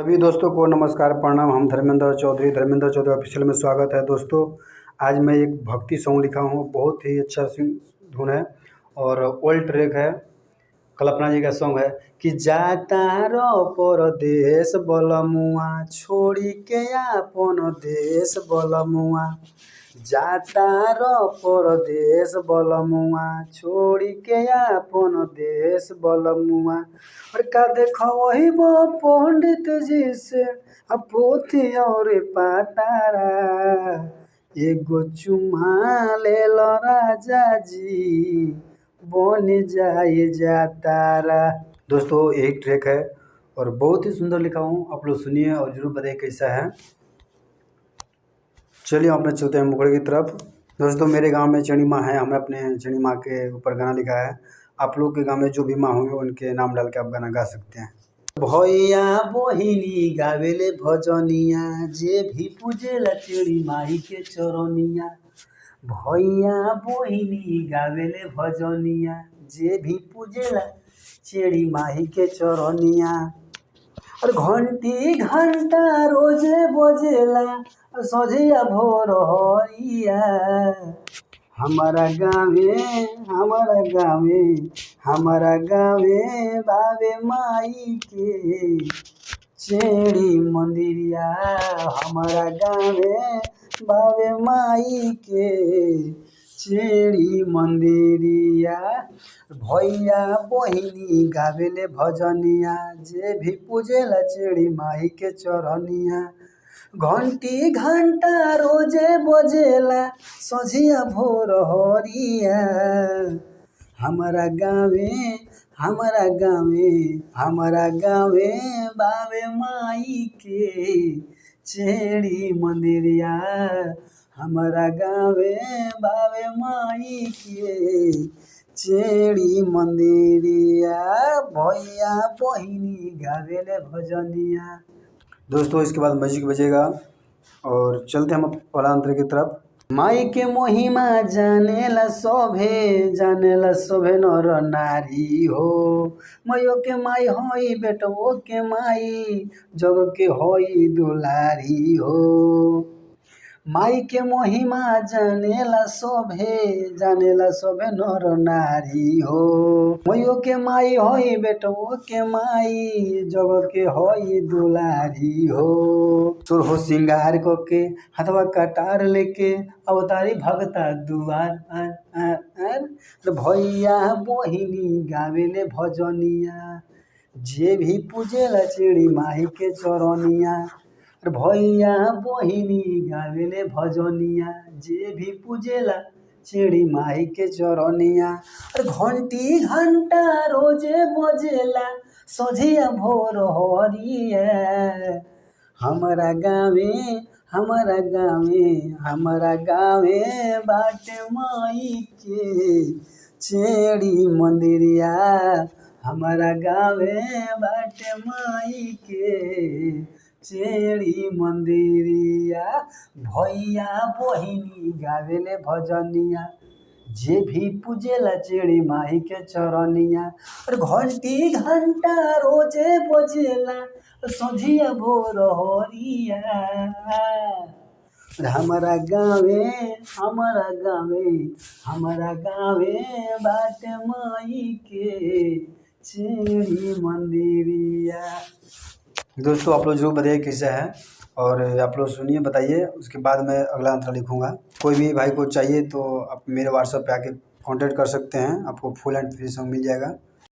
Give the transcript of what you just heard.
सभी दोस्तों को नमस्कार प्रणाम। हम धर्मेंद्र चौधरी ऑफिशियल में स्वागत है। दोस्तों आज मैं एक भक्ति सॉन्ग लिखा हूँ, बहुत ही अच्छा धुन है और ओल्ड ट्रैक है। कल्पना जी का सॉन्ग है कि जाता रो परदेश बलमुआ छोड़ी के अपन देश बलमुआ, जाता रो परदेश बलमुआ छोड़ी के अपन देश बलमुआ। और का देखो वही वो पंडित जी से पोथी और पातारा, एगो चुम्मा ले लो राजा जी बन जाए जातारा। दोस्तों एक ट्रैक है और बहुत ही सुंदर लिखा हूँ, आप लोग सुनिए और जरूर बताइए कैसा है। चलिए हम अपने चलते हैं मुखड़े की तरफ। दोस्तों मेरे गांव में चणी माँ है, हमने अपने चणी माँ के ऊपर गाना लिखा है। आप लोग के गांव में जो भी माँ होंगे उनके नाम डाल के आप गाना गा सकते हैं। भैया बहिनी गावेले भजनिया जे भी पूजेला चणी माई के चरनिया, भैया बहिनी गावेले भजनिया जे भी पूजेला चेड़ी माही के चरनिया। और घंटी घंटा रोजे बजेला सजिया भोर हरिया, हमारा गावे बाबे माई के चेड़ी मंदिरिया, हमारा गावे बाबे माई के चेड़ी मंदिरिया। भैया बहिनी गावेले भजनिया जे भी पूजेला चेड़ी माई के चरनिया, घंटी घंटा रोजे बजेला सझिया भोर हरिया, हमारा गावे बाबे माई के चेड़ी मंदिरिया, हमारा गावे बाबे माई के चेड़ी मंदिरिया। भैया बहिनी गावेले भजनिया। दोस्तों इसके बाद मैजिक बजेगा और चलते हम पलांतर की तरफ। माई के महिमा जानेला सभे नर नारी हो, मयो के माई होई बेटवो के माई जग के होई दुलारी हो। माई के महिमा जानेला सभे नर नारी हो, मयो के माई होई बेटवो के माई जग के होई दुलारी हो। सुरहो सिंगार के हथवा कटार लेके अवतारी भगता दुआर भैया बहिनी गावेले भजनिया जे भी पूजेला चेड़ी माही के चरनिया। भैया बहिनी गावेले भजनिया जे भी पूजेला चेड़ी माही के चरनिया। और घंटी घंटा रोजे बजेला सझिया भोर हरिया, हमारा गावे बाटे माई के चेड़ी मंदिरिया, हमारा गावे बाटे माई के चेड़ी मंदिरिया। भैया बहिनी गावेले भजनिया जे भी पूजेला चेड़ी माही के चरनिया। और घंटी घंटा रोजे बजेला सझिया भोर हरिया, हमारा गावे बाटे माई के चेड़ी मंदिरिया। दोस्तों आप लोग जरूर बताइए कैसा है और आप लोग सुनिए बताइए, उसके बाद मैं अगला अंतरा लिखूंगा। कोई भी भाई को चाहिए तो आप मेरे व्हाट्सएप पे आके कांटेक्ट कर सकते हैं, आपको फुल एंड फ्री सॉन्ग मिल जाएगा।